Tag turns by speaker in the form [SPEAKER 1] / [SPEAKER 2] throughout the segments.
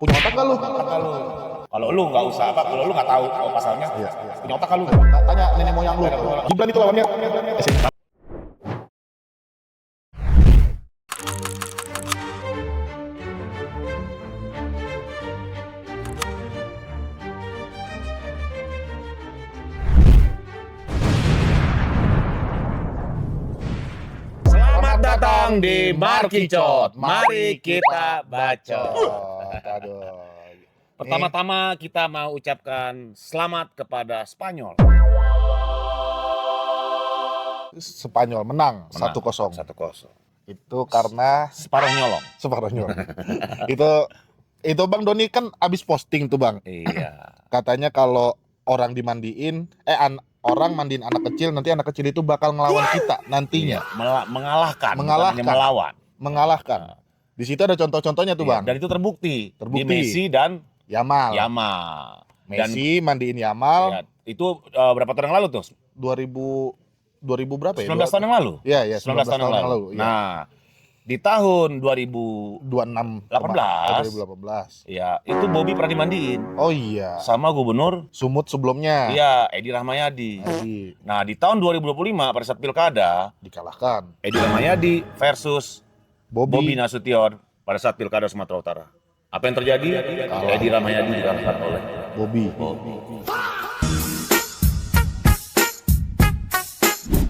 [SPEAKER 1] Punya otak gak lu?
[SPEAKER 2] Kalau lu nggak usah apa, kalau lu nggak tahu pasalnya,
[SPEAKER 1] Iya.
[SPEAKER 2] punya otak kan lu.
[SPEAKER 1] Tanya nenek moyang lu. Gibran itu lawannya.
[SPEAKER 2] Selamat datang di Markicot. Mari kita bacot.
[SPEAKER 1] Aduh.
[SPEAKER 2] Pertama-tama kita mau ucapkan selamat kepada Spanyol.
[SPEAKER 1] Spanyol menang 1-0.
[SPEAKER 2] 1-0.
[SPEAKER 1] Itu karena
[SPEAKER 2] Separuh nyolong.
[SPEAKER 1] separuhnya. itu Bang Doni kan abis posting tuh Bang.
[SPEAKER 2] Iya.
[SPEAKER 1] Katanya kalau orang dimandiin, orang mandiin anak kecil, nanti anak kecil itu bakal ngelawan kita nantinya.
[SPEAKER 2] Mengalahkan.
[SPEAKER 1] Mengalahkan.
[SPEAKER 2] bukan hanya melawan.
[SPEAKER 1] Mengalahkan. Di situ ada contoh-contohnya tuh Bang.
[SPEAKER 2] Dan itu terbukti.
[SPEAKER 1] Terbukti.
[SPEAKER 2] Di Messi dan
[SPEAKER 1] Yamal.
[SPEAKER 2] Dan
[SPEAKER 1] Messi mandiin Yamal
[SPEAKER 2] ya, itu berapa tahun yang lalu tuh?
[SPEAKER 1] 2000 berapa ya?
[SPEAKER 2] 19 tahun yang lalu.
[SPEAKER 1] Iya,
[SPEAKER 2] 19 tahun yang lalu.
[SPEAKER 1] Ya.
[SPEAKER 2] Nah, di tahun 2018
[SPEAKER 1] 2018.
[SPEAKER 2] ya, itu Bobby pernah dimandiin
[SPEAKER 1] Oh iya.
[SPEAKER 2] sama gubernur
[SPEAKER 1] Sumut sebelumnya.
[SPEAKER 2] iya, Edi Rahmayadi.
[SPEAKER 1] Lagi
[SPEAKER 2] Nah, di tahun 2025 pada saat pilkada,
[SPEAKER 1] dikalahkan.
[SPEAKER 2] Edi Rahmayadi versus Bobby
[SPEAKER 1] Bobby.
[SPEAKER 2] Nasution pada saat pilkada Sumatera Utara. Apa yang terjadi? Edi Rahmayadi dikalahkan oleh
[SPEAKER 1] Bobby.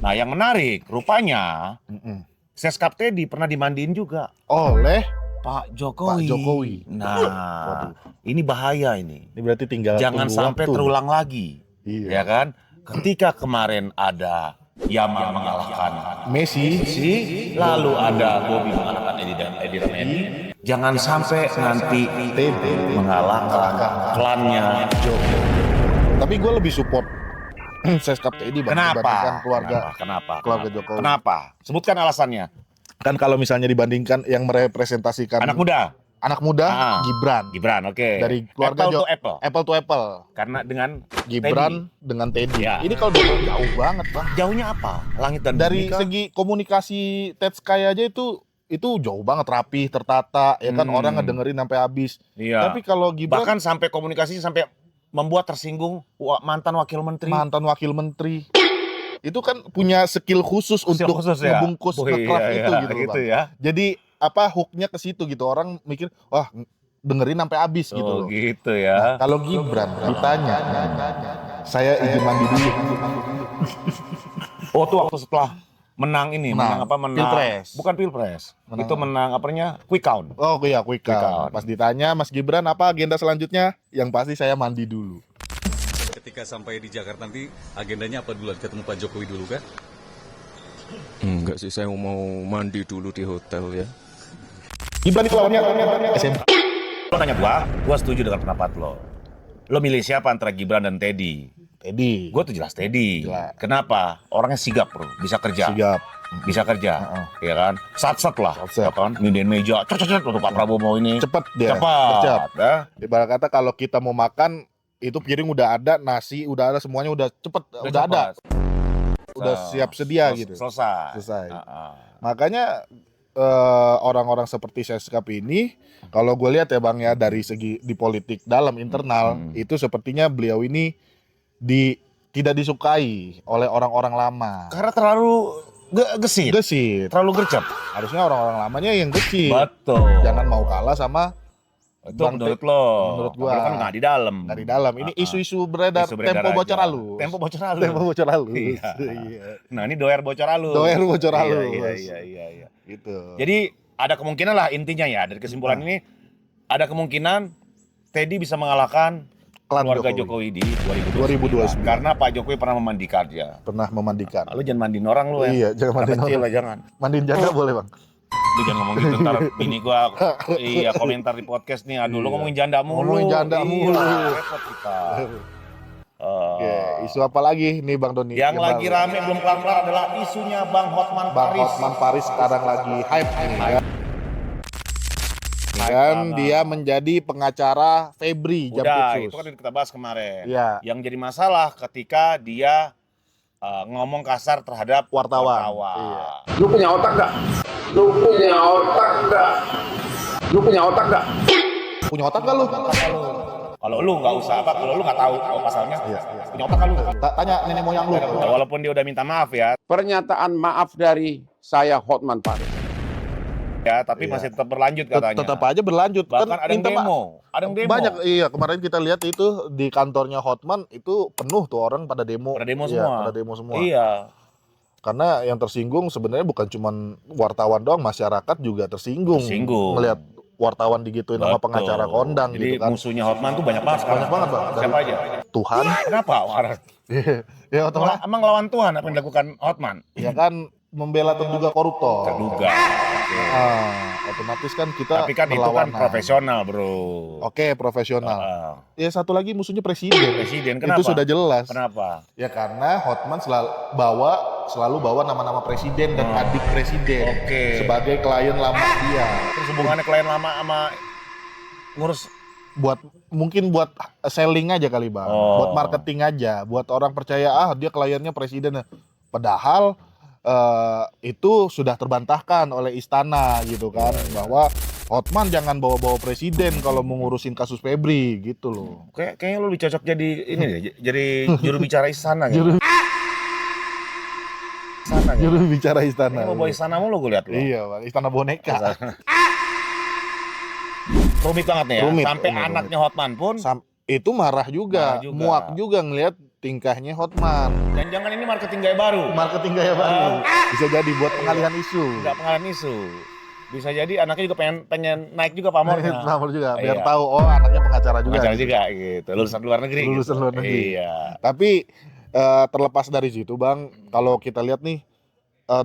[SPEAKER 2] Nah, yang menarik, rupanya
[SPEAKER 1] Mm-mm.
[SPEAKER 2] Seskap Teddy pernah dimandiin juga
[SPEAKER 1] Oleh
[SPEAKER 2] Pak Jokowi.
[SPEAKER 1] Pak Jokowi.
[SPEAKER 2] Nah,
[SPEAKER 1] Waduh.
[SPEAKER 2] ini bahaya ini.
[SPEAKER 1] Ini berarti tinggal
[SPEAKER 2] Jangan
[SPEAKER 1] tunggu
[SPEAKER 2] sampai
[SPEAKER 1] waktu.
[SPEAKER 2] terulang lagi.
[SPEAKER 1] Iya.
[SPEAKER 2] Ya kan? Ketika kemarin ada Yamal mengalahkan
[SPEAKER 1] Messi.
[SPEAKER 2] lalu ada Bobby mengalahkan Edi Rahmayadi. Jangan sampai nanti
[SPEAKER 1] Teddy
[SPEAKER 2] mengalahkan klannya Jokowi.
[SPEAKER 1] Tapi gue lebih support Seskap Teddy Bang, dibandingkan
[SPEAKER 2] Kenapa?
[SPEAKER 1] keluarga
[SPEAKER 2] Kenapa?
[SPEAKER 1] Jokowi.
[SPEAKER 2] Kenapa? Sebutkan alasannya.
[SPEAKER 1] Kan kalau misalnya dibandingkan yang merepresentasikan
[SPEAKER 2] Anak muda.
[SPEAKER 1] Anak muda, Gibran.
[SPEAKER 2] Gibran, oke.
[SPEAKER 1] Dari keluarga
[SPEAKER 2] Apple to Apple.
[SPEAKER 1] Apple to Apple.
[SPEAKER 2] Karena dengan
[SPEAKER 1] Gibran dengan Teddy.
[SPEAKER 2] Ya.
[SPEAKER 1] Ini kalau jauh banget Bang.
[SPEAKER 2] jauhnya apa? Langit dan
[SPEAKER 1] Dari
[SPEAKER 2] bumi kah?
[SPEAKER 1] segi komunikasi Tetskay aja itu jauh banget, rapi, tertata, ya kan, orang ngedengerin sampai habis.
[SPEAKER 2] Iya.
[SPEAKER 1] Tapi kalau Gibran
[SPEAKER 2] Bahkan sampai komunikasinya sampai membuat tersinggung mantan wakil menteri.
[SPEAKER 1] mantan wakil menteri, itu kan punya skill khusus untuk ngebungkus nge-craft itu gitu,
[SPEAKER 2] gitu
[SPEAKER 1] Bang.
[SPEAKER 2] ya.
[SPEAKER 1] Jadi hooknya ke situ gitu, orang mikir wah dengerin sampai habis gitu
[SPEAKER 2] Oh,
[SPEAKER 1] loh.
[SPEAKER 2] gitu ya.
[SPEAKER 1] Kalau Gibran ditanya, saya izin mandi dulu.
[SPEAKER 2] Oh, tuh waktu setelah menang ini, menang
[SPEAKER 1] Pilpres.
[SPEAKER 2] Bukan Pilpres.
[SPEAKER 1] Menang.
[SPEAKER 2] Itu menang quick count.
[SPEAKER 1] Oh iya, quick
[SPEAKER 2] Quick
[SPEAKER 1] count.
[SPEAKER 2] count.
[SPEAKER 1] Pas ditanya Mas Gibran apa agenda selanjutnya, yang pasti saya mandi dulu.
[SPEAKER 3] Ketika sampai di Jakarta nanti agendanya apa dulu? Ketemu Pak Jokowi dulu kan?
[SPEAKER 4] Enggak sih, saya mau mandi dulu di hotel ya.
[SPEAKER 1] Gibran itu lawannya SMP.
[SPEAKER 2] Lo tanya gua setuju dengan pendapat lo. Lo milih siapa antara Gibran dan Teddy?
[SPEAKER 1] Teddy.
[SPEAKER 2] Gue tuh jelas Teddy.
[SPEAKER 1] Jelas.
[SPEAKER 2] Kenapa? Orangnya sigap bro, bisa kerja.
[SPEAKER 1] Sigap.
[SPEAKER 2] Bisa kerja, ya kan? Sat-sat lah,
[SPEAKER 1] Sat-sat.
[SPEAKER 2] ya kan? Mindahin meja, cet untuk Pak Prabowo mau ini.
[SPEAKER 1] Cepet dia.
[SPEAKER 2] Cepat, ya.
[SPEAKER 1] Ibarat kata kalau kita mau makan, itu piring udah ada, nasi udah ada, semuanya udah cepet, udah ada. Udah siap sedia gitu.
[SPEAKER 2] Selesai.
[SPEAKER 1] Makanya orang-orang seperti Seskap ini, kalau gue lihat ya Bang ya, dari segi di politik dalam internal, itu sepertinya beliau ini tidak disukai oleh orang-orang lama.
[SPEAKER 2] Karena terlalu gesit,
[SPEAKER 1] Gesit.
[SPEAKER 2] terlalu gercep.
[SPEAKER 1] Harusnya orang-orang lamanya yang gesit.
[SPEAKER 2] Betul.
[SPEAKER 1] Jangan mau kalah sama
[SPEAKER 2] Itu
[SPEAKER 1] Bang
[SPEAKER 2] menurut lo.
[SPEAKER 1] menurut gua.
[SPEAKER 2] Tapi kan nggak di dalam.
[SPEAKER 1] dari dalam. Ini isu-isu beredar,
[SPEAKER 2] Isu beredar
[SPEAKER 1] tempo
[SPEAKER 2] aja.
[SPEAKER 1] bocor halus.
[SPEAKER 2] Tempo bocor halus.
[SPEAKER 1] Tempo bocor halus.
[SPEAKER 2] Iya.
[SPEAKER 1] Iya.
[SPEAKER 2] Nah ini doer bocor halus.
[SPEAKER 1] Doer bocor halus.
[SPEAKER 2] Iya.
[SPEAKER 1] Gitu.
[SPEAKER 2] Jadi ada kemungkinan lah intinya ya dari kesimpulan ini ada kemungkinan Teddy bisa mengalahkan
[SPEAKER 1] Klan
[SPEAKER 2] keluarga Jokowi di
[SPEAKER 1] 2029.
[SPEAKER 2] Karena Pak Jokowi pernah memandikan dia.
[SPEAKER 1] Pernah memandikan.
[SPEAKER 2] Lu jangan mandiin orang lu ya.
[SPEAKER 1] Iya, jangan mandiin
[SPEAKER 2] Anak kecil
[SPEAKER 1] orang.
[SPEAKER 2] lah jangan.
[SPEAKER 1] Mandiin janda boleh Bang.
[SPEAKER 2] Lu jangan ngomong gitu ntar bini gua iya komentar di podcast nih. Aduh lu ngomongin janda mulu.
[SPEAKER 1] Ngomongin janda mulu.
[SPEAKER 2] Iya, repot kita.
[SPEAKER 1] Oke, isu apa lagi nih Bang Doni?
[SPEAKER 2] Yang lagi
[SPEAKER 1] baru?
[SPEAKER 2] rame belum kelar-kelar adalah isunya Bang Hotman
[SPEAKER 1] Bang
[SPEAKER 2] Paris.
[SPEAKER 1] Hotman Paris sekarang lagi hype nih ya. Dan dia menjadi pengacara Febri
[SPEAKER 2] Udah,
[SPEAKER 1] Jampitsus.
[SPEAKER 2] itu kan kita bahas kemarin.
[SPEAKER 1] Iya.
[SPEAKER 2] Yang jadi masalah ketika dia ngomong kasar terhadap
[SPEAKER 1] Wartawan. Iya.
[SPEAKER 5] Lu punya otak nggak? Lu punya otak nggak? Lu punya otak nggak?
[SPEAKER 1] Punya otak gak lu?
[SPEAKER 2] Kalau lu nggak usah apa, kalau lu nggak tahu pasalnya,
[SPEAKER 1] Iya.
[SPEAKER 2] punya otak kan lu.
[SPEAKER 1] Tanya nenek moyang lu.
[SPEAKER 2] Walaupun dia udah minta maaf ya,
[SPEAKER 5] Pernyataan maaf dari saya Hotman Paris.
[SPEAKER 2] tapi
[SPEAKER 1] Iya.
[SPEAKER 2] masih tetap berlanjut katanya.
[SPEAKER 1] Tetap aja berlanjut.
[SPEAKER 2] Bahkan ada yang
[SPEAKER 1] minta
[SPEAKER 2] demo, ada yang demo.
[SPEAKER 1] Banyak, iya, kemarin kita lihat itu di kantornya Hotman itu penuh tuh orang pada demo.
[SPEAKER 2] Pada demo
[SPEAKER 1] Iya,
[SPEAKER 2] semua.
[SPEAKER 1] pada demo semua.
[SPEAKER 2] Iya.
[SPEAKER 1] Karena yang tersinggung sebenarnya bukan cuma wartawan doang, masyarakat juga tersinggung.
[SPEAKER 2] Tersinggung.
[SPEAKER 1] Melihat wartawan digituin sama
[SPEAKER 2] Betul.
[SPEAKER 1] pengacara kondang
[SPEAKER 2] Jadi
[SPEAKER 1] gitu kan.
[SPEAKER 2] musuhnya Hotman tuh banyak banget sekarang.
[SPEAKER 1] Banyak banget, Bang.
[SPEAKER 2] Siapa aja?
[SPEAKER 1] Tuhan.
[SPEAKER 2] Kenapa marah?
[SPEAKER 1] Ya otomatis
[SPEAKER 2] Emang lawan Tuhan apa yang dilakukan Hotman?
[SPEAKER 1] ya kan membela terduga koruptor.
[SPEAKER 2] Terduga.
[SPEAKER 1] Otomatis kan kita
[SPEAKER 2] Tapi kan itu kan
[SPEAKER 1] berlawanan.
[SPEAKER 2] profesional, bro.
[SPEAKER 1] Oke, profesional.
[SPEAKER 2] Ah,
[SPEAKER 1] Ya satu lagi musuhnya presiden.
[SPEAKER 2] Presiden, kenapa?
[SPEAKER 1] Itu sudah jelas.
[SPEAKER 2] Kenapa?
[SPEAKER 1] Ya karena Hotman selalu bawa nama-nama presiden dan adik presiden
[SPEAKER 2] Oke.
[SPEAKER 1] sebagai klien lama dia.
[SPEAKER 2] Terus hubungannya klien lama sama ngurus
[SPEAKER 1] Mungkin buat selling aja kali Bang.
[SPEAKER 2] Oh.
[SPEAKER 1] Buat marketing aja, buat orang percaya dia kliennya presiden. Padahal itu sudah terbantahkan oleh istana gitu kan, bahwa Hotman jangan bawa-bawa presiden kalau mengurusin kasus Febri gitu loh.
[SPEAKER 2] kayaknya lu lebih cocok jadi ini deh, jadi juru bicara istana
[SPEAKER 1] Juru-
[SPEAKER 2] gitu. Istana gitu.
[SPEAKER 1] Juru bicara istana.
[SPEAKER 2] Ini mau bawa istana mulu gue lihat lu.
[SPEAKER 1] Iya Bang, istana boneka.
[SPEAKER 2] Rumit banget nih ya.
[SPEAKER 1] Rumit,
[SPEAKER 2] Sampai
[SPEAKER 1] rumit.
[SPEAKER 2] anaknya Hotman pun
[SPEAKER 1] Itu marah juga,
[SPEAKER 2] Marah juga.
[SPEAKER 1] muak juga ngelihat tingkahnya Hotman.
[SPEAKER 2] jangan-jangan ini marketing gaya baru.
[SPEAKER 1] Marketing gaya baru. Bisa jadi buat pengalihan isu.
[SPEAKER 2] Enggak pengalihan isu. Bisa jadi anaknya juga pengen naik juga pamornya.
[SPEAKER 1] Pamor juga, biar
[SPEAKER 2] Iya.
[SPEAKER 1] tahu anaknya pengacara juga.
[SPEAKER 2] Pengacara
[SPEAKER 1] gitu.
[SPEAKER 2] juga gitu. Lulusan luar negeri.
[SPEAKER 1] Lulusan
[SPEAKER 2] gitu.
[SPEAKER 1] luar negeri.
[SPEAKER 2] Iya.
[SPEAKER 1] Tapi terlepas dari situ Bang, kalau kita lihat nih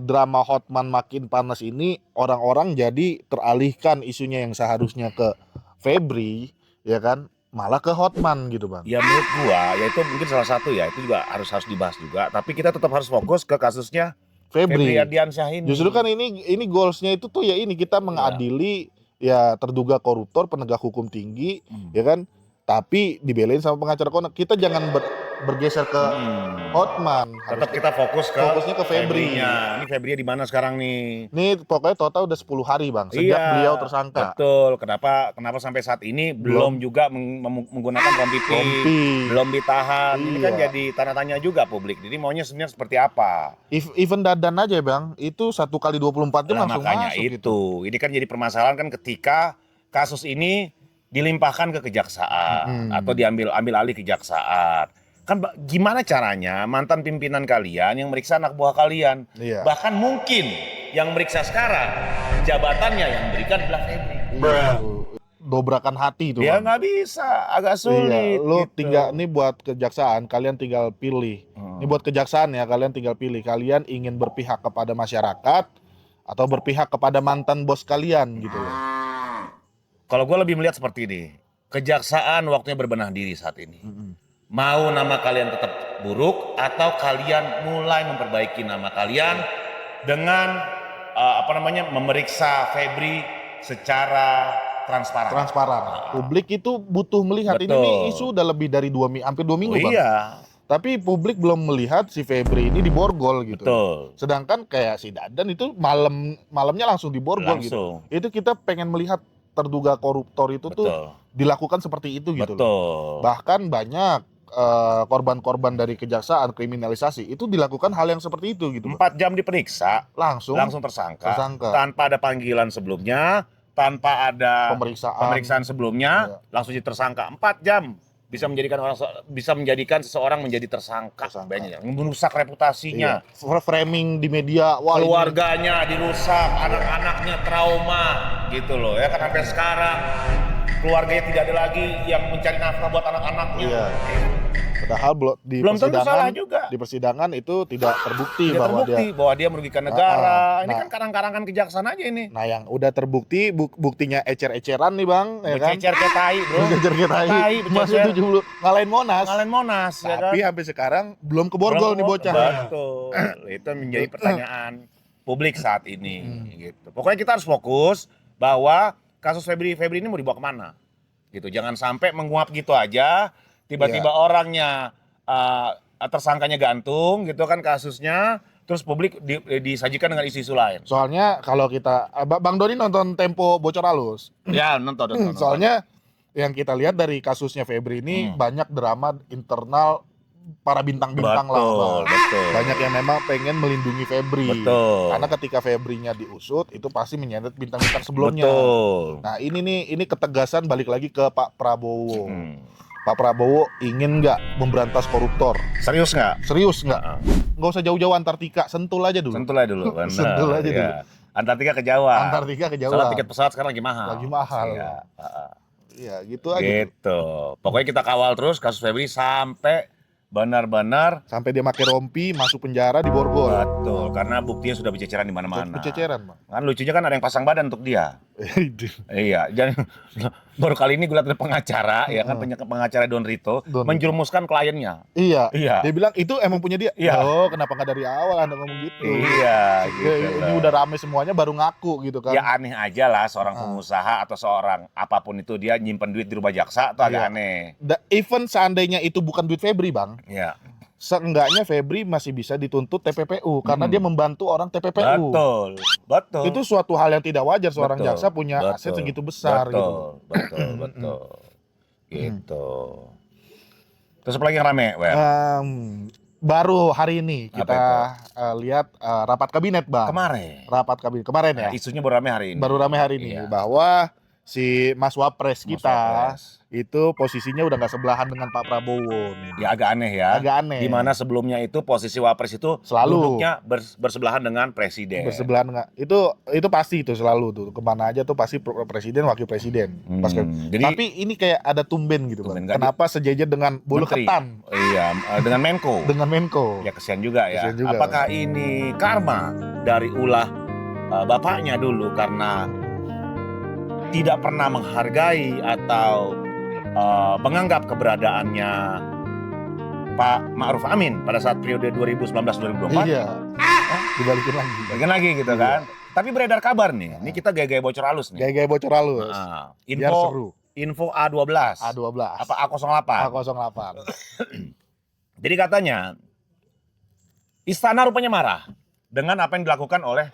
[SPEAKER 1] drama Hotman makin panas ini, orang-orang jadi teralihkan isunya yang seharusnya ke Febri, ya kan, malah ke Hotman gitu Bang.
[SPEAKER 2] Ya menurut gua, ya itu mungkin salah satu ya, itu juga harus dibahas juga. Tapi kita tetap harus fokus ke kasusnya Febri
[SPEAKER 1] Febri.
[SPEAKER 2] Ardiansyah ini.
[SPEAKER 1] Justru kan ini goalsnya itu tuh ya ini kita mengadili ya terduga koruptor, penegak hukum tinggi, ya kan. Tapi dibelain sama pengacara kondang. Kita jangan bergeser ke Hotman.
[SPEAKER 2] Tetap kita fokusnya
[SPEAKER 1] ke Febri.
[SPEAKER 2] Febrinya. Ini Febrinya di mana sekarang nih?
[SPEAKER 1] Ini pokoknya total udah 10 hari Bang sejak
[SPEAKER 2] Iya,
[SPEAKER 1] beliau tersangka.
[SPEAKER 2] Betul. Kenapa sampai saat ini belum juga menggunakan rompi,
[SPEAKER 1] Rompi.
[SPEAKER 2] belum ditahan. Ini kan
[SPEAKER 1] Iya.
[SPEAKER 2] jadi tanda tanya juga publik. Jadi maunya sebenarnya seperti apa?
[SPEAKER 1] Even Dadan aja Bang, itu 1 kali 24 jam
[SPEAKER 2] Nah,
[SPEAKER 1] langsung
[SPEAKER 2] makanya
[SPEAKER 1] masuk
[SPEAKER 2] itu.
[SPEAKER 1] gitu.
[SPEAKER 2] Ini kan jadi permasalahan kan ketika kasus ini dilimpahkan ke kejaksaan atau diambil alih kejaksaan. Kan gimana caranya mantan pimpinan kalian yang meriksa anak buah kalian?
[SPEAKER 1] Iya.
[SPEAKER 2] Bahkan mungkin yang meriksa sekarang jabatannya yang berikan adalah Febri.
[SPEAKER 1] Dobrakan hati itu
[SPEAKER 2] Ya
[SPEAKER 1] Bang.
[SPEAKER 2] nggak bisa, agak sulit.
[SPEAKER 1] Iya, lu
[SPEAKER 2] gitu.
[SPEAKER 1] tinggal ini buat kejaksaan, kalian tinggal pilih. Ini buat kejaksaan ya, kalian tinggal pilih. Kalian ingin berpihak kepada masyarakat atau berpihak kepada mantan bos kalian gitu loh.
[SPEAKER 2] Kalau gue lebih melihat seperti ini, kejaksaan waktunya berbenah diri saat ini. Mau nama kalian tetap buruk atau kalian mulai memperbaiki nama kalian dengan memeriksa Febri secara transparan.
[SPEAKER 1] Transparan. Publik itu butuh melihat. Ini
[SPEAKER 2] Betul.
[SPEAKER 1] nih isu udah lebih dari hampir 2 minggu Bang.
[SPEAKER 2] Iya,
[SPEAKER 1] Tapi publik belum melihat si Febri ini diborgol gitu.
[SPEAKER 2] betul.
[SPEAKER 1] Sedangkan kayak si Dadan itu malamnya langsung diborgol gitu.
[SPEAKER 2] Langsung.
[SPEAKER 1] Itu kita pengen melihat terduga koruptor itu tuh
[SPEAKER 2] Betul.
[SPEAKER 1] dilakukan seperti itu gitu loh.
[SPEAKER 2] Betul.
[SPEAKER 1] Bahkan banyak korban-korban dari kejaksaan kriminalisasi itu dilakukan hal yang seperti itu gitu.
[SPEAKER 2] 4 jam diperiksa,
[SPEAKER 1] Langsung
[SPEAKER 2] langsung tersangka.
[SPEAKER 1] tersangka.
[SPEAKER 2] Tanpa ada panggilan sebelumnya, tanpa ada
[SPEAKER 1] pemeriksaan.
[SPEAKER 2] sebelumnya, langsung jadi tersangka. 4 jam bisa menjadikan seseorang menjadi tersangka.
[SPEAKER 1] Tersangka.
[SPEAKER 2] Banyak, merusak reputasinya.
[SPEAKER 1] Iya. Framing di media, wah ini
[SPEAKER 2] Keluarganya dirusak, anak-anaknya trauma gitu loh ya kan, sampai sekarang keluarganya tidak ada lagi yang mencari nafkah buat anak-anaknya.
[SPEAKER 1] Iya. Padahal di
[SPEAKER 2] Belum tentu
[SPEAKER 1] persidangan,
[SPEAKER 2] salah juga.
[SPEAKER 1] di persidangan itu tidak terbukti
[SPEAKER 2] Tidak
[SPEAKER 1] bahwa
[SPEAKER 2] terbukti
[SPEAKER 1] dia.
[SPEAKER 2] bahwa dia merugikan negara. Ini
[SPEAKER 1] Nah.
[SPEAKER 2] kan karang-karangan kejaksaan aja ini.
[SPEAKER 1] Nah yang udah terbukti buktinya ecer-eceran nih Bang, ya kan?
[SPEAKER 2] Bercecer kayak tai, bro.
[SPEAKER 1] Bercecer kayak tai.
[SPEAKER 2] Tai,
[SPEAKER 1] Masih
[SPEAKER 2] bercecer.
[SPEAKER 1] 70 ngalahin Monas.
[SPEAKER 2] Ngalahin Monas, ya kan?
[SPEAKER 1] Tapi sampai sekarang belum keborgol nih bocah.
[SPEAKER 2] Betul. Itu menjadi pertanyaan publik saat ini. Gitu. Pokoknya kita harus fokus bahwa kasus Febri ini mau dibawa kemana. Gitu. Jangan sampai menguap gitu aja. Tiba-tiba orangnya tersangkanya gantung gitu kan kasusnya. Terus publik disajikan dengan isu-isu lain.
[SPEAKER 1] Soalnya kalau kita Bang Doni nonton Tempo Bocor Halus.
[SPEAKER 2] Ya nonton.
[SPEAKER 1] Soalnya yang kita lihat dari kasusnya Febri ini banyak drama internal para bintang-bintang lah, Bang.
[SPEAKER 2] Betul.
[SPEAKER 1] Banyak yang memang pengen melindungi Febri.
[SPEAKER 2] Betul.
[SPEAKER 1] Karena ketika Febrinya diusut, itu pasti menyeret bintang-bintang sebelumnya.
[SPEAKER 2] Betul.
[SPEAKER 1] Nah ini ketegasan balik lagi ke Pak Prabowo. Pak Prabowo ingin nggak memberantas koruptor?
[SPEAKER 2] Serius nggak?
[SPEAKER 1] Serius nggak? Nggak usah jauh-jauh Antartika, sentul aja dulu.
[SPEAKER 2] Sentul aja dulu. Benar.
[SPEAKER 1] Sentul aja dulu.
[SPEAKER 2] Iya. Antartika kejauhan.
[SPEAKER 1] Antartika kejauhan.
[SPEAKER 2] Soalnya tiket pesawat sekarang lagi mahal.
[SPEAKER 1] Lagi mahal.
[SPEAKER 2] Iya.
[SPEAKER 1] Iya, gitu aja.
[SPEAKER 2] Gitu. Pokoknya kita kawal terus kasus Febri sampai benar-benar
[SPEAKER 1] Sampai dia pakai rompi, masuk penjara di Borgol.
[SPEAKER 2] betul. Karena buktinya sudah berceceran di mana-mana.
[SPEAKER 1] Berceceran, Bang.
[SPEAKER 2] Kan lucunya kan ada yang pasang badan untuk dia. Iya, jadi baru kali ini gue lihat ada pengacara, ya kan pengacara Don Rito
[SPEAKER 1] Don Rito.
[SPEAKER 2] menjerumuskan kliennya.
[SPEAKER 1] Iya.
[SPEAKER 2] Iya.
[SPEAKER 1] Dia bilang itu emang punya dia.
[SPEAKER 2] Iya.
[SPEAKER 1] Oh, kenapa nggak dari awal Anda ngomong gitu?
[SPEAKER 2] Iya, gitu.
[SPEAKER 1] Ini
[SPEAKER 2] loh.
[SPEAKER 1] udah rame semuanya baru ngaku gitu kan.
[SPEAKER 2] Ya aneh aja lah seorang pengusaha atau seorang apapun itu dia nyimpen duit di rumah jaksa tuh agak
[SPEAKER 1] Iya.
[SPEAKER 2] aneh.
[SPEAKER 1] Even seandainya itu bukan duit Febri, Bang.
[SPEAKER 2] Iya.
[SPEAKER 1] Seenggaknya Febri masih bisa dituntut TPPU karena dia membantu orang TPPU.
[SPEAKER 2] Betul. Betul.
[SPEAKER 1] Itu suatu hal yang tidak wajar seorang
[SPEAKER 2] Betul.
[SPEAKER 1] jaksa punya aset
[SPEAKER 2] Betul.
[SPEAKER 1] segitu besar
[SPEAKER 2] betul.
[SPEAKER 1] gitu.
[SPEAKER 2] Betul. Gitu. Terus apa lagi yang rame, Wer?
[SPEAKER 1] Baru hari ini
[SPEAKER 2] Apa
[SPEAKER 1] kita lihat rapat kabinet, Bang.
[SPEAKER 2] Kemarin.
[SPEAKER 1] Rapat kabinet kemarin ya.
[SPEAKER 2] Isunya baru rame hari ini.
[SPEAKER 1] Baru rame hari ini
[SPEAKER 2] Iya.
[SPEAKER 1] bahwa si Mas Wapres
[SPEAKER 2] Mas
[SPEAKER 1] kita
[SPEAKER 2] Wapres.
[SPEAKER 1] itu posisinya udah nggak sebelahan dengan Pak Prabowo nih.
[SPEAKER 2] Ya agak aneh ya.
[SPEAKER 1] Agak aneh.
[SPEAKER 2] Di mana sebelumnya itu posisi Wapres itu
[SPEAKER 1] Selalu.
[SPEAKER 2] duduknya bersebelahan dengan presiden.
[SPEAKER 1] Bersebelahan nggak? Itu pasti itu selalu tuh kemana aja tuh pasti presiden wakil presiden.
[SPEAKER 2] Jadi
[SPEAKER 1] Tapi ini kayak ada tumben gitu,
[SPEAKER 2] Tumben,
[SPEAKER 1] Bang.
[SPEAKER 2] nggak
[SPEAKER 1] Kenapa sejajar dengan bulu
[SPEAKER 2] Menteri.
[SPEAKER 1] ketan
[SPEAKER 2] Iya, dengan Menko.
[SPEAKER 1] dengan Menko?
[SPEAKER 2] Ya kesian juga ya.
[SPEAKER 1] Kesian juga.
[SPEAKER 2] Apakah ini karma dari ulah bapaknya dulu karena tidak pernah menghargai atau menganggap keberadaannya Pak Ma'ruf Amin pada saat periode 2019-2024?
[SPEAKER 1] Iya. Dibalikin lagi.
[SPEAKER 2] Bagian lagi gitu kan. Tapi beredar kabar nih, ini kita gaya-gaya bocor halus nih.
[SPEAKER 1] Gaya-gaya bocor halus.
[SPEAKER 2] Nah,
[SPEAKER 1] Biar seru.
[SPEAKER 2] info A12.
[SPEAKER 1] A12.
[SPEAKER 2] Apa A08?
[SPEAKER 1] A08.
[SPEAKER 2] Jadi katanya istana rupanya marah dengan apa yang dilakukan oleh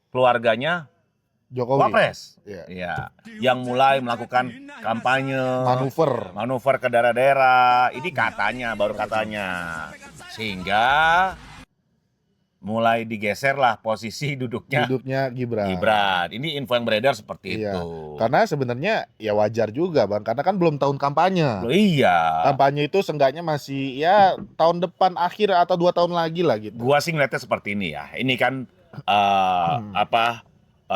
[SPEAKER 2] keluarganya
[SPEAKER 1] Jokowi.
[SPEAKER 2] Wapres.
[SPEAKER 1] Iya.
[SPEAKER 2] Iya, yang mulai melakukan kampanye,
[SPEAKER 1] Manuver
[SPEAKER 2] ke daerah-daerah. Ini katanya, baru katanya. Sehingga mulai digeserlah posisi duduknya Gibran. Ini info yang beredar seperti
[SPEAKER 1] Iya.
[SPEAKER 2] itu.
[SPEAKER 1] Karena sebenarnya ya wajar juga, Bang, karena kan belum tahun kampanye.
[SPEAKER 2] Loh, iya.
[SPEAKER 1] Kampanye itu seenggaknya masih ya tahun depan akhir atau 2 tahun lagi lah gitu.
[SPEAKER 2] Gua sih ngeliatnya seperti ini ya. Ini kan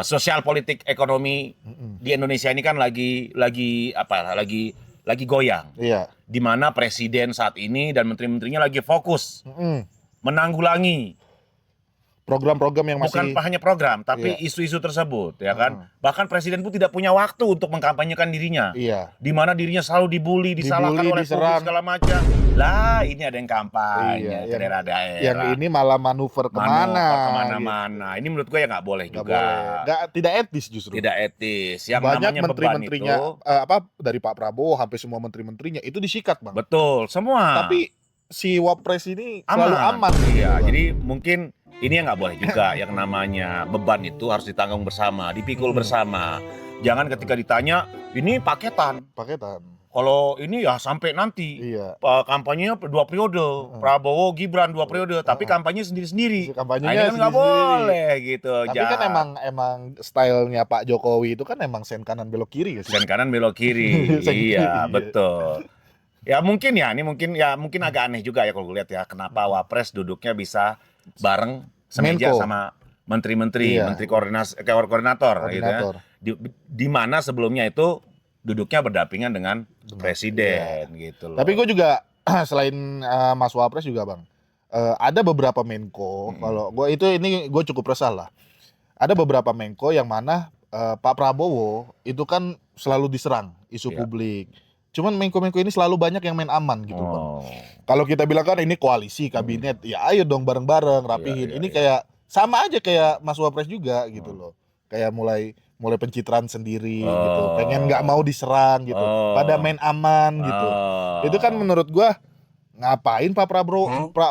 [SPEAKER 2] sosial politik ekonomi di Indonesia ini kan lagi goyang.
[SPEAKER 1] Iya.
[SPEAKER 2] Di mana presiden saat ini dan menteri-menterinya lagi fokus menanggulangi
[SPEAKER 1] Program-program yang masih
[SPEAKER 2] bukan hanya program tapi
[SPEAKER 1] Iya.
[SPEAKER 2] isu-isu tersebut ya kan. Bahkan presiden pun tidak punya waktu untuk mengkampanyekan dirinya.
[SPEAKER 1] Iya.
[SPEAKER 2] Di mana dirinya selalu dibully, disalahkan oleh
[SPEAKER 1] diserang.
[SPEAKER 2] publik segala macam. Lah, ini ada yang kampanye ke
[SPEAKER 1] Yang
[SPEAKER 2] daerah-daerah.
[SPEAKER 1] ini malah manuver kemana?
[SPEAKER 2] Kemana-mana. Ini menurut gue ya nggak boleh
[SPEAKER 1] Nggak
[SPEAKER 2] juga.
[SPEAKER 1] boleh. Tidak etis justru.
[SPEAKER 2] Tidak etis. Yang
[SPEAKER 1] Banyak
[SPEAKER 2] namanya beban
[SPEAKER 1] menteri-menterinya
[SPEAKER 2] itu.
[SPEAKER 1] dari Pak Prabowo sampai semua menteri-menterinya itu disikat, Bang.
[SPEAKER 2] Betul, semua.
[SPEAKER 1] Tapi si Wapres ini selalu aman.
[SPEAKER 2] Iya,
[SPEAKER 1] gitu, Bang.
[SPEAKER 2] jadi mungkin ini yang nggak boleh juga. Yang namanya beban itu harus ditanggung bersama, dipikul bersama. Jangan ketika ditanya, ini paketan. Kalau ini ya sampai nanti.
[SPEAKER 1] Iya.
[SPEAKER 2] Kampanyenya 2 periode. Prabowo, Gibran 2 periode. Tapi kampanye sendiri-sendiri.
[SPEAKER 1] Kampanyenya
[SPEAKER 2] Nah, ini kan nggak
[SPEAKER 1] sendiri-sendiri.
[SPEAKER 2] boleh gitu.
[SPEAKER 1] Tapi kan emang stylenya Pak Jokowi itu kan emang sen kanan belok kiri ya sih.
[SPEAKER 2] Sen kanan belok kiri.
[SPEAKER 1] Sen kiri,
[SPEAKER 2] Iya,
[SPEAKER 1] iya.
[SPEAKER 2] betul. Ya mungkin agak aneh juga ya kalau gue lihat ya. Kenapa Wapres duduknya bisa bareng semeja
[SPEAKER 1] Menko.
[SPEAKER 2] sama menteri-menteri,
[SPEAKER 1] Iya.
[SPEAKER 2] menteri koordinator gitu ya. Di mana sebelumnya itu duduknya berdampingan dengan presiden gitu loh.
[SPEAKER 1] Tapi gue juga selain Mas Wapres juga, Bang, ada beberapa Menko. Kalau gue cukup resah lah. Ada beberapa Menko yang mana Pak Prabowo itu kan selalu diserang isu
[SPEAKER 2] Iya.
[SPEAKER 1] publik. Cuman Menko-Menko ini selalu banyak yang main aman gitu, Bang.
[SPEAKER 2] Oh.
[SPEAKER 1] Kalau kita bilang kan ini koalisi kabinet, ya ayo dong bareng-bareng rapihin.
[SPEAKER 2] Iya,
[SPEAKER 1] Ini
[SPEAKER 2] iya.
[SPEAKER 1] kayak sama aja kayak Mas Wapres juga gitu loh. Kayak mulai pencitraan sendiri gitu. Pengen nggak mau diserang gitu. Pada main aman gitu. Itu kan menurut gua ngapain Pak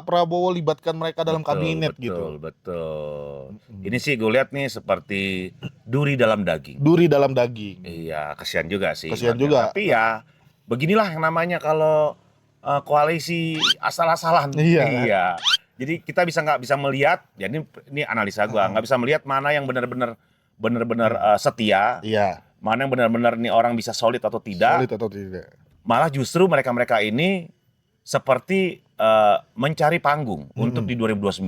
[SPEAKER 1] Prabowo libatkan mereka dalam kabinet gitu.
[SPEAKER 2] Betul. Ini sih gue lihat nih seperti duri dalam daging.
[SPEAKER 1] Duri dalam daging.
[SPEAKER 2] Iya, kasihan juga sih.
[SPEAKER 1] Kasihan
[SPEAKER 2] sebenarnya.
[SPEAKER 1] juga.
[SPEAKER 2] Tapi ya beginilah yang namanya kalau koalisi asal-asalan.
[SPEAKER 1] Iya.
[SPEAKER 2] Jadi kita nggak bisa melihat. Jadi ini analisa gua nggak bisa melihat mana yang benar-benar setia,
[SPEAKER 1] Iya.
[SPEAKER 2] mana yang benar-benar nih orang bisa solid atau tidak.
[SPEAKER 1] Solid atau tidak.
[SPEAKER 2] Malah justru mereka ini seperti mencari panggung untuk di 2029.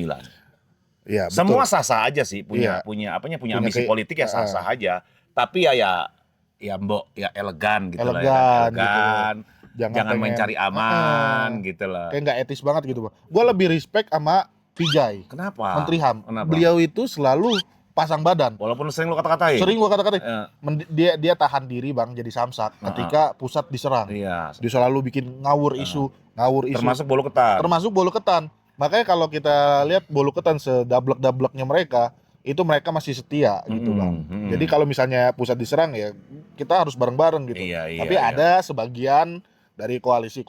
[SPEAKER 1] Iya, betul.
[SPEAKER 2] Semua sah-sah aja sih punya
[SPEAKER 1] Iya.
[SPEAKER 2] punya ambisi politik ya sah-sah aja. Tapi ya mbok ya elegan gitu lah ya.
[SPEAKER 1] Elegan,
[SPEAKER 2] Elegan.
[SPEAKER 1] Jangan
[SPEAKER 2] Jangan
[SPEAKER 1] pengen-
[SPEAKER 2] mencari aman gitu lah.
[SPEAKER 1] Kayak nggak etis banget gitu, Bang. Gue lebih respect sama Vijay,
[SPEAKER 2] Kenapa?
[SPEAKER 1] Menteri HAM.
[SPEAKER 2] Kenapa?
[SPEAKER 1] Beliau itu selalu pasang badan.
[SPEAKER 2] Walaupun sering lo kata-katain.
[SPEAKER 1] Sering gua kata-katain,
[SPEAKER 2] Eh,
[SPEAKER 1] dia tahan diri Bang jadi samsak ketika pusat diserang.
[SPEAKER 2] Iya.
[SPEAKER 1] Dia selalu bikin ngawur isu.
[SPEAKER 2] Termasuk bolu ketan.
[SPEAKER 1] Termasuk bolu ketan. Makanya kalau kita lihat bolu ketan sedablek-dableknya mereka, itu mereka masih setia gitu Bang. Jadi kalau misalnya pusat diserang ya kita harus bareng-bareng gitu.
[SPEAKER 2] Iya,
[SPEAKER 1] Tapi ada sebagian dari koalisi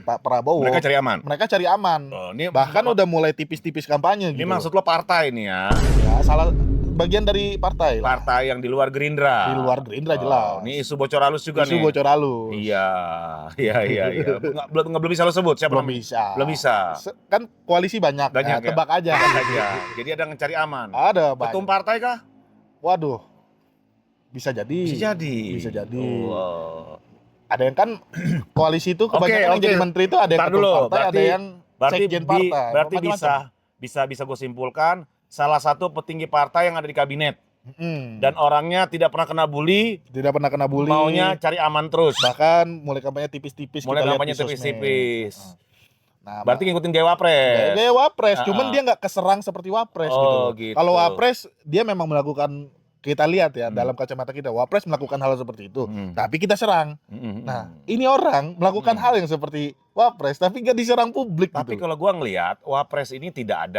[SPEAKER 1] Pak Prabowo,
[SPEAKER 2] Mereka cari aman.
[SPEAKER 1] mereka cari aman.
[SPEAKER 2] Oh, ini
[SPEAKER 1] Bahkan udah mulai tipis-tipis kampanye
[SPEAKER 2] ini
[SPEAKER 1] gitu.
[SPEAKER 2] maksud lo partai nih ya.
[SPEAKER 1] Ya, salah bagian dari partai lah.
[SPEAKER 2] Partai yang di luar Gerindra.
[SPEAKER 1] Di luar Gerindra jelas.
[SPEAKER 2] Ini isu bocor halus juga
[SPEAKER 1] Isu
[SPEAKER 2] nih.
[SPEAKER 1] bocor halus.
[SPEAKER 2] Iya. Belum bisa lo sebut siapa
[SPEAKER 1] Belum
[SPEAKER 2] namanya?
[SPEAKER 1] bisa.
[SPEAKER 2] Belum bisa.
[SPEAKER 1] Kan koalisi banyak,
[SPEAKER 2] Banyak ya?
[SPEAKER 1] tebak aja.
[SPEAKER 2] Tebak aja. Jadi ada yang cari aman.
[SPEAKER 1] Ada
[SPEAKER 2] Ketum
[SPEAKER 1] banyak.
[SPEAKER 2] partai kah?
[SPEAKER 1] Waduh. Bisa jadi.
[SPEAKER 2] Bisa jadi.
[SPEAKER 1] Bisa jadi.
[SPEAKER 2] Oh.
[SPEAKER 1] Ada yang kan koalisi itu kebanyakan yang
[SPEAKER 2] Oke.
[SPEAKER 1] jadi menteri itu ada yang
[SPEAKER 2] Ntar
[SPEAKER 1] ketum
[SPEAKER 2] dulu,
[SPEAKER 1] partai, ada yang
[SPEAKER 2] Berarti
[SPEAKER 1] sekjen partai.
[SPEAKER 2] berarti
[SPEAKER 1] Macam-macam.
[SPEAKER 2] bisa gue simpulkan salah satu petinggi partai yang ada di kabinet
[SPEAKER 1] Mm-mm.
[SPEAKER 2] dan orangnya tidak pernah kena bully,
[SPEAKER 1] tidak pernah kena bully.
[SPEAKER 2] maunya cari aman terus.
[SPEAKER 1] Bahkan mulai kampanye tipis-tipis.
[SPEAKER 2] Mulai
[SPEAKER 1] kita lihat
[SPEAKER 2] kampanye
[SPEAKER 1] di sosmed.
[SPEAKER 2] tipis-tipis.
[SPEAKER 1] Nah,
[SPEAKER 2] Berarti ngikutin gaya Wapres.
[SPEAKER 1] Gaya Wapres, cuman
[SPEAKER 2] Ah.
[SPEAKER 1] dia nggak keserang seperti Wapres
[SPEAKER 2] Oh,
[SPEAKER 1] gitu.
[SPEAKER 2] gitu.
[SPEAKER 1] Kalau Wapres dia memang melakukan, kita lihat ya dalam kacamata kita, Wapres melakukan hal seperti itu, tapi kita serang. Nah, ini orang melakukan hal yang seperti Wapres tapi nggak diserang publik
[SPEAKER 2] Tapi
[SPEAKER 1] gitu.
[SPEAKER 2] kalau gua ngelihat Wapres ini tidak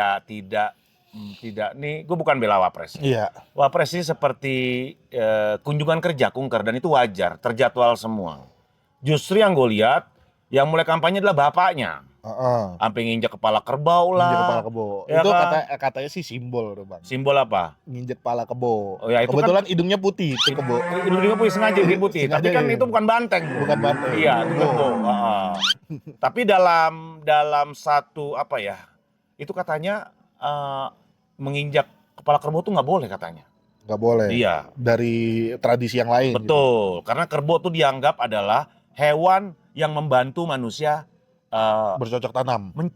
[SPEAKER 2] nih, gue bukan bela Wapres.
[SPEAKER 1] Iya.
[SPEAKER 2] Wapres ini seperti kunjungan kerja kunker dan itu wajar, terjadwal semua. Justru yang gue lihat yang mulai kampanye adalah bapaknya.
[SPEAKER 1] Heeh.
[SPEAKER 2] Sampai nginjek kepala kerbau lah.
[SPEAKER 1] Nginjek kepala kebo.
[SPEAKER 2] Ya
[SPEAKER 1] Itu
[SPEAKER 2] kan?
[SPEAKER 1] katanya sih simbol tuh, Bang.
[SPEAKER 2] Simbol apa?
[SPEAKER 1] Nginjek kepala kebo.
[SPEAKER 2] Oh ya, itu
[SPEAKER 1] Kebetulan hidungnya putih itu kebo.
[SPEAKER 2] Hidung putih sengaja bikin putih.
[SPEAKER 1] Sengaja,
[SPEAKER 2] Tapi kan
[SPEAKER 1] iya.
[SPEAKER 2] itu bukan banteng. Bro.
[SPEAKER 1] Bukan banteng.
[SPEAKER 2] Iya, itu
[SPEAKER 1] Kerbau.
[SPEAKER 2] kerbau. Tapi dalam satu apa ya? Itu katanya menginjak kepala kerbau tuh nggak boleh katanya.
[SPEAKER 1] Nggak boleh.
[SPEAKER 2] Iya.
[SPEAKER 1] Dari tradisi yang lain. Gitu.
[SPEAKER 2] Betul. Karena kerbau tuh dianggap adalah hewan yang membantu manusia
[SPEAKER 1] Bercocok tanam.
[SPEAKER 2] mencari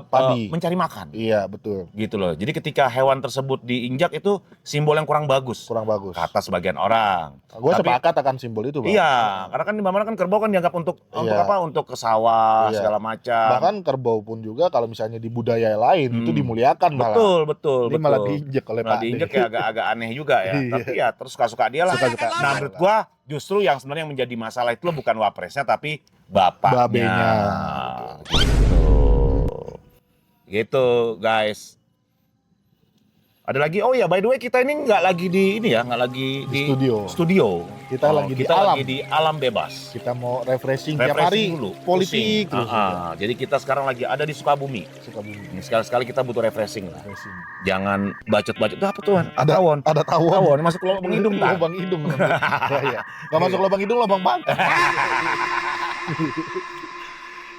[SPEAKER 1] Padi.
[SPEAKER 2] makan.
[SPEAKER 1] Iya, betul.
[SPEAKER 2] Gitu loh. Jadi ketika hewan tersebut diinjak itu simbol yang kurang bagus.
[SPEAKER 1] Kurang bagus.
[SPEAKER 2] Kata sebagian orang.
[SPEAKER 1] Gue
[SPEAKER 2] Tapi-
[SPEAKER 1] sepakat akan simbol itu, Bang.
[SPEAKER 2] Iya, karena kan di mana kan kerbau kan dianggap untuk
[SPEAKER 1] Iya.
[SPEAKER 2] apa? Untuk ke sawah
[SPEAKER 1] Iya.
[SPEAKER 2] segala macam.
[SPEAKER 1] Bahkan kerbau pun juga kalau misalnya di budaya lain itu dimuliakan malah.
[SPEAKER 2] betul.
[SPEAKER 1] Ini malah diinjek oleh
[SPEAKER 2] Malah
[SPEAKER 1] Pak
[SPEAKER 2] diinjek
[SPEAKER 1] D.
[SPEAKER 2] ya agak aneh juga ya.
[SPEAKER 1] Iya.
[SPEAKER 2] Tapi ya terus suka-suka dia lah.
[SPEAKER 1] Suka-suka
[SPEAKER 2] Nah,
[SPEAKER 1] dia
[SPEAKER 2] menurut
[SPEAKER 1] lah.
[SPEAKER 2] gua justru yang sebenarnya yang menjadi masalah itu bukan wapresnya tapi bapaknya.
[SPEAKER 1] Babenya.
[SPEAKER 2] Gitu, guys. Ada lagi, oh ya by the way kita ini nggak lagi di ini ya, nggak lagi
[SPEAKER 1] Di
[SPEAKER 2] di
[SPEAKER 1] studio. Kita lagi di
[SPEAKER 2] kita
[SPEAKER 1] alam.
[SPEAKER 2] lagi di alam bebas.
[SPEAKER 1] Kita mau refreshing tiap
[SPEAKER 2] Refreshing
[SPEAKER 1] hari
[SPEAKER 2] dulu,
[SPEAKER 1] politik
[SPEAKER 2] pusing.
[SPEAKER 1] terus.
[SPEAKER 2] Jadi kita sekarang lagi ada di Sukabumi.
[SPEAKER 1] Sukabumi.
[SPEAKER 2] Ini sekali-sekali kita butuh refreshing lah.
[SPEAKER 1] Refreshing.
[SPEAKER 2] Jangan bacot-bacot. Itu apa tuan?
[SPEAKER 1] Ada
[SPEAKER 2] Tawon.
[SPEAKER 1] Ada tawon.
[SPEAKER 2] Tawon masuk ke lubang hidung tak?
[SPEAKER 1] Lubang hidung. Iya. Nggak masuk lubang hidung, lubang bangkai.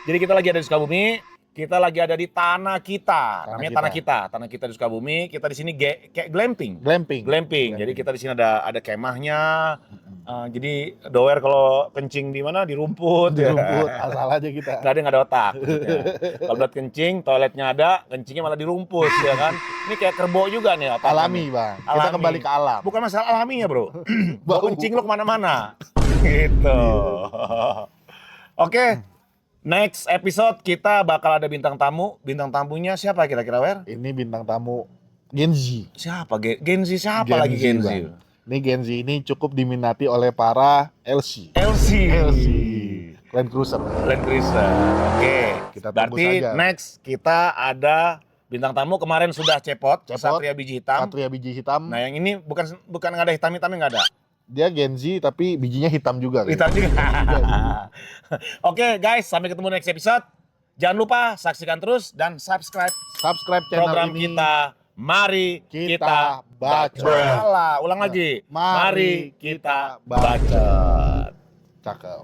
[SPEAKER 2] Jadi kita lagi ada di Sukabumi. Kita lagi ada di tanah kita. Namanya tanah kita. Tanah kita di Sukabumi. Kita di sini kayak glamping.
[SPEAKER 1] Glamping.
[SPEAKER 2] Jadi kita di sini ada kemahnya. Jadi doer kalau kencing di mana di rumput.
[SPEAKER 1] Di
[SPEAKER 2] ya.
[SPEAKER 1] rumput, asal aja kita.
[SPEAKER 2] Nggak ada yang nggak ada otak. Ya. Kalau buat kencing, toiletnya ada, kencingnya malah di rumput, ya kan? Ini kayak kerbau juga nih. otaknya nih.
[SPEAKER 1] Alami, Bang. Kita
[SPEAKER 2] Alami.
[SPEAKER 1] kembali ke alam.
[SPEAKER 2] Bukan masalah alaminya, bro. Bau
[SPEAKER 1] Bau.
[SPEAKER 2] kencing lo kemana-mana. Gitu. Oke, next episode kita bakal ada bintang tamu. Bintang tamunya siapa kira-kira, Wer?
[SPEAKER 1] Ini bintang tamu Gen Z.
[SPEAKER 2] Siapa? Gen Z siapa lagi Gen Z?
[SPEAKER 1] Bang. Ini Gen Z ini cukup diminati oleh para LC.
[SPEAKER 2] LC.
[SPEAKER 1] Land Cruiser.
[SPEAKER 2] Land Cruiser. Oke.
[SPEAKER 1] Kita tunggu
[SPEAKER 2] Berarti
[SPEAKER 1] saja.
[SPEAKER 2] next kita ada bintang tamu. Kemarin sudah Cepot.
[SPEAKER 1] Cepot.
[SPEAKER 2] Satria Biji Hitam.
[SPEAKER 1] Satria Biji Hitam.
[SPEAKER 2] Nah yang ini bukan nggak ada hitam-hitamnya nggak ada.
[SPEAKER 1] Dia Gen Z tapi bijinya hitam juga.
[SPEAKER 2] Kita juga. Oke guys, sampai ketemu next episode. Jangan lupa saksikan terus dan subscribe
[SPEAKER 1] Subscribe channel
[SPEAKER 2] program
[SPEAKER 1] ini.
[SPEAKER 2] kita. Mari
[SPEAKER 1] Kita bacot.
[SPEAKER 2] Salah, ulang lagi.
[SPEAKER 1] Mari
[SPEAKER 2] Mari kita
[SPEAKER 1] bacot.
[SPEAKER 2] bacot.
[SPEAKER 1] Cakep.